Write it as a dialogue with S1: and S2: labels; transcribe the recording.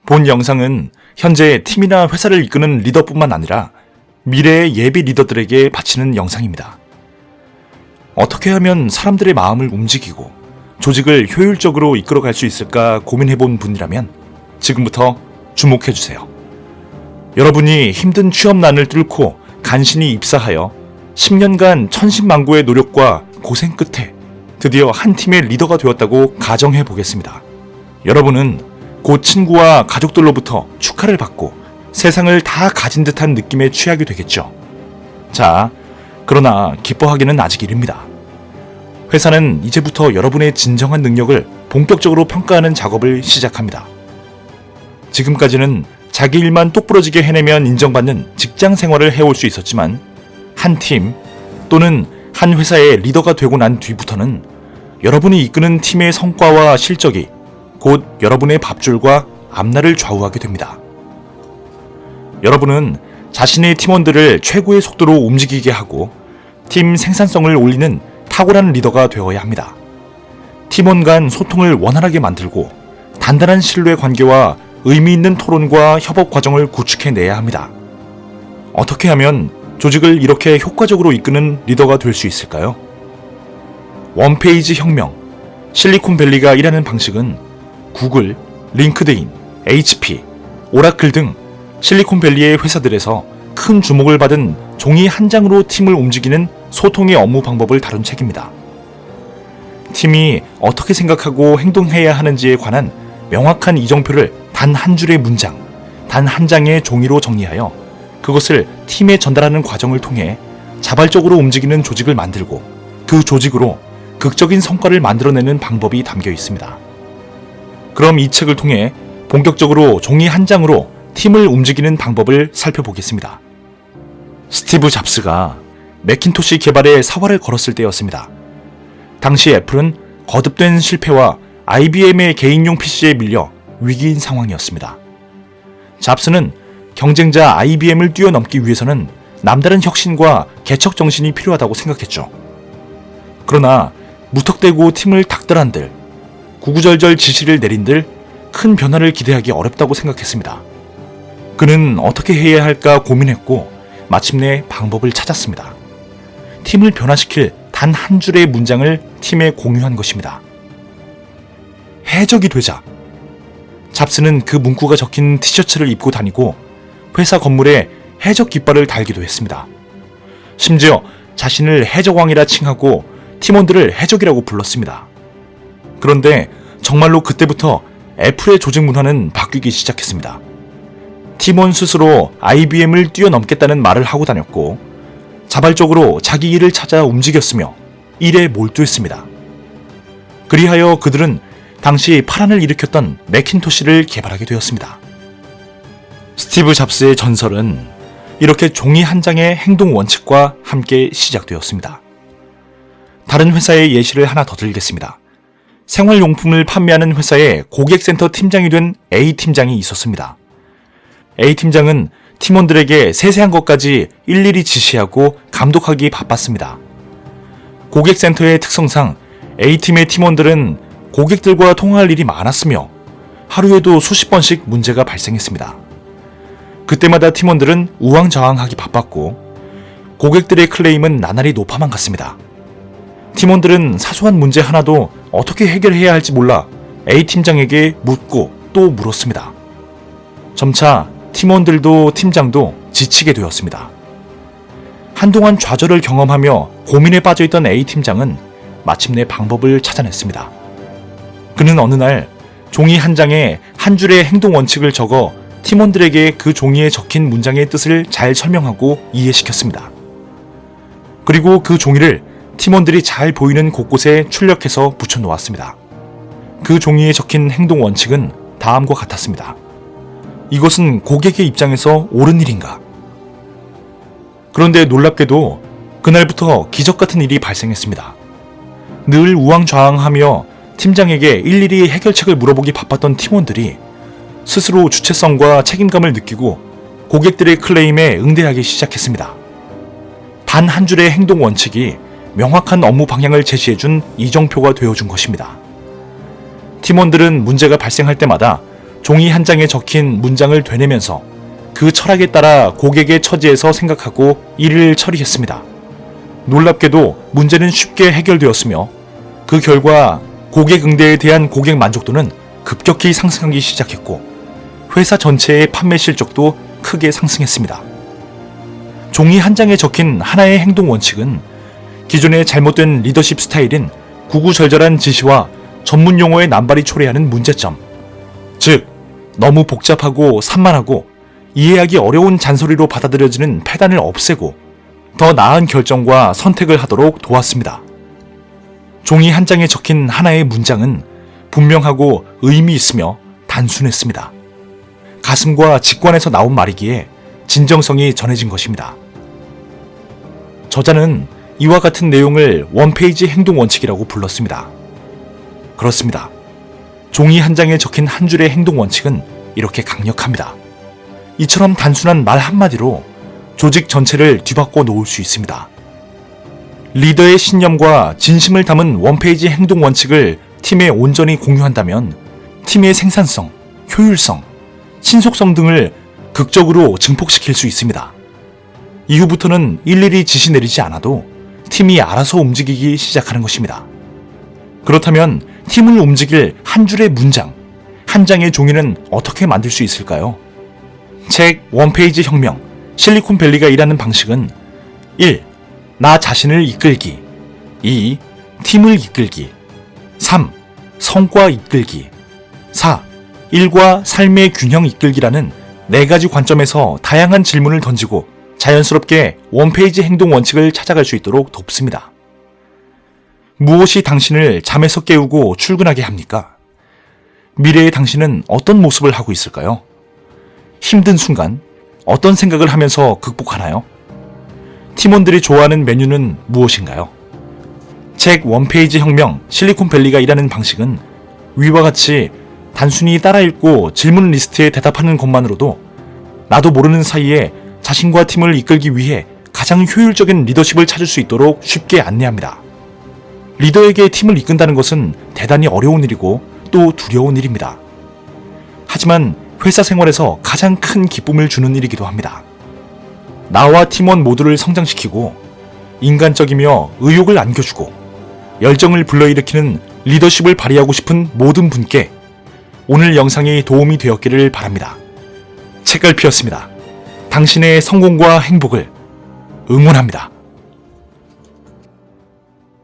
S1: 본 영상은 현재 팀이나 회사를 이끄는 리더뿐만 아니라 미래의 예비 리더들에게 바치는 영상입니다. 어떻게 하면 사람들의 마음을 움직이고 조직을 효율적으로 이끌어갈 수 있을까 고민해본 분이라면 지금부터 주목해주세요. 여러분이 힘든 취업난을 뚫고 간신히 입사하여 10년간 천신만고의 노력과 고생 끝에 드디어 한 팀의 리더가 되었다고 가정해보겠습니다. 여러분은 곧 친구와 가족들로부터 축하를 받고 세상을 다 가진 듯한 느낌에 취하게 되겠죠. 자, 그러나 기뻐하기는 아직 이릅니다. 회사는 이제부터 여러분의 진정한 능력을 본격적으로 평가하는 작업을 시작합니다. 지금까지는 자기 일만 똑부러지게 해내면 인정받는 직장 생활을 해올 수 있었지만 한 팀 또는 한 회사의 리더가 되고 난 뒤부터는 여러분이 이끄는 팀의 성과와 실적이 곧 여러분의 밥줄과 앞날을 좌우하게 됩니다. 여러분은 자신의 팀원들을 최고의 속도로 움직이게 하고 팀 생산성을 올리는 탁월한 리더가 되어야 합니다. 팀원 간 소통을 원활하게 만들고 단단한 신뢰 관계와 의미 있는 토론과 협업 과정을 구축해내야 합니다. 어떻게 하면 조직을 이렇게 효과적으로 이끄는 리더가 될 수 있을까요? 원페이지 혁명, 실리콘밸리가 일하는 방식은 구글, 링크드인, HP, 오라클 등 실리콘밸리의 회사들에서 큰 주목을 받은 종이 한 장으로 팀을 움직이는 소통의 업무 방법을 다룬 책입니다. 팀이 어떻게 생각하고 행동해야 하는지에 관한 명확한 이정표를 단 한 줄의 문장, 단 한 장의 종이로 정리하여 그것을 팀에 전달하는 과정을 통해 자발적으로 움직이는 조직을 만들고 그 조직으로 극적인 성과를 만들어내는 방법이 담겨 있습니다. 그럼 이 책을 통해 본격적으로 종이 한 장으로 팀을 움직이는 방법을 살펴보겠습니다. 스티브 잡스가 매킨토시 개발에 사활을 걸었을 때였습니다. 당시 애플은 거듭된 실패와 IBM의 개인용 PC에 밀려 위기인 상황이었습니다. 잡스는 경쟁자 IBM을 뛰어넘기 위해서는 남다른 혁신과 개척 정신이 필요하다고 생각했죠. 그러나 무턱대고 팀을 닥달한들, 구구절절 지시를 내린들 큰 변화를 기대하기 어렵다고 생각했습니다. 그는 어떻게 해야 할까 고민했고 마침내 방법을 찾았습니다. 팀을 변화시킬 단 한 줄의 문장을 팀에 공유한 것입니다. 해적이 되자. 잡스는 그 문구가 적힌 티셔츠를 입고 다니고 회사 건물에 해적 깃발을 달기도 했습니다. 심지어 자신을 해적왕이라 칭하고 팀원들을 해적이라고 불렀습니다. 그런데 정말로 그때부터 애플의 조직 문화는 바뀌기 시작했습니다. 팀원 스스로 IBM을 뛰어넘겠다는 말을 하고 다녔고 자발적으로 자기 일을 찾아 움직였으며 일에 몰두했습니다. 그리하여 그들은 당시 파란을 일으켰던 매킨토시를 개발하게 되었습니다. 스티브 잡스의 전설은 이렇게 종이 한 장의 행동 원칙과 함께 시작되었습니다. 다른 회사의 예시를 하나 더 들겠습니다. 생활용품을 판매하는 회사의 고객센터 팀장이 된 A팀장이 있었습니다. A팀장은 팀원들에게 세세한 것까지 일일이 지시하고 감독하기 바빴습니다. 고객센터의 특성상 A팀의 팀원들은 고객들과 통화할 일이 많았으며 하루에도 수십 번씩 문제가 발생했습니다. 그때마다 팀원들은 우왕좌왕하기 바빴고 고객들의 클레임은 나날이 높아만 갔습니다. 팀원들은 사소한 문제 하나도 어떻게 해결해야 할지 몰라 A팀장에게 묻고 또 물었습니다. 점차 팀원들도 팀장도 지치게 되었습니다. 한동안 좌절을 경험하며 고민에 빠져있던 A팀장은 마침내 방법을 찾아냈습니다. 그는 어느 날 종이 한 장에 한 줄의 행동 원칙을 적어 팀원들에게 그 종이에 적힌 문장의 뜻을 잘 설명하고 이해시켰습니다. 그리고 그 종이를 팀원들이 잘 보이는 곳곳에 출력해서 붙여놓았습니다. 그 종이에 적힌 행동 원칙은 다음과 같았습니다. 이것은 고객의 입장에서 옳은 일인가? 그런데 놀랍게도 그날부터 기적 같은 일이 발생했습니다. 늘 우왕좌왕하며 팀장에게 일일이 해결책을 물어보기 바빴던 팀원들이 스스로 주체성과 책임감을 느끼고 고객들의 클레임에 응대하기 시작했습니다. 단 한 줄의 행동 원칙이 명확한 업무 방향을 제시해준 이정표가 되어준 것입니다. 팀원들은 문제가 발생할 때마다 종이 한 장에 적힌 문장을 되뇌면서 그 철학에 따라 고객의 처지에서 생각하고 일을 처리했습니다. 놀랍게도 문제는 쉽게 해결되었으며 그 결과 고객 응대에 대한 고객 만족도는 급격히 상승하기 시작했고 회사 전체의 판매 실적도 크게 상승했습니다. 종이 한 장에 적힌 하나의 행동 원칙은 기존의 잘못된 리더십 스타일인 구구절절한 지시와 전문 용어의 남발이 초래하는 문제점, 즉 너무 복잡하고 산만하고 이해하기 어려운 잔소리로 받아들여지는 폐단을 없애고 더 나은 결정과 선택을 하도록 도왔습니다. 종이 한 장에 적힌 하나의 문장은 분명하고 의미 있으며 단순했습니다. 가슴과 직관에서 나온 말이기에 진정성이 전해진 것입니다. 저자는 이와 같은 내용을 원페이지 행동 원칙이라고 불렀습니다. 그렇습니다. 종이 한 장에 적힌 한 줄의 행동 원칙은 이렇게 강력합니다. 이처럼 단순한 말 한마디로 조직 전체를 뒤바꿔 놓을 수 있습니다. 리더의 신념과 진심을 담은 원페이지 행동 원칙을 팀에 온전히 공유한다면 팀의 생산성, 효율성, 신속성 등을 극적으로 증폭시킬 수 있습니다. 이후부터는 일일이 지시 내리지 않아도 팀이 알아서 움직이기 시작하는 것입니다. 그렇다면 팀을 움직일 한 줄의 문장, 한 장의 종이는 어떻게 만들 수 있을까요? 책 원페이지 혁명, 실리콘밸리가 일하는 방식은 1. 나 자신을 이끌기 2. 팀을 이끌기 3. 성과 이끌기 4. 일과 삶의 균형 이끌기라는 4가지 관점에서 다양한 질문을 던지고 자연스럽게 원페이지 행동 원칙을 찾아갈 수 있도록 돕습니다. 무엇이 당신을 잠에서 깨우고 출근하게 합니까? 미래의 당신은 어떤 모습을 하고 있을까요? 힘든 순간 어떤 생각을 하면서 극복하나요? 팀원들이 좋아하는 메뉴는 무엇인가요? 책 원페이지 혁명, 실리콘밸리가 일하는 방식은 위와 같이 단순히 따라 읽고 질문 리스트에 대답하는 것만으로도 나도 모르는 사이에 자신과 팀을 이끌기 위해 가장 효율적인 리더십을 찾을 수 있도록 쉽게 안내합니다. 리더에게 팀을 이끈다는 것은 대단히 어려운 일이고 또 두려운 일입니다. 하지만 회사 생활에서 가장 큰 기쁨을 주는 일이기도 합니다. 나와 팀원 모두를 성장시키고 인간적이며 의욕을 안겨주고 열정을 불러일으키는 리더십을 발휘하고 싶은 모든 분께 오늘 영상이 도움이 되었기를 바랍니다. 책갈피였습니다. 당신의 성공과 행복을 응원합니다.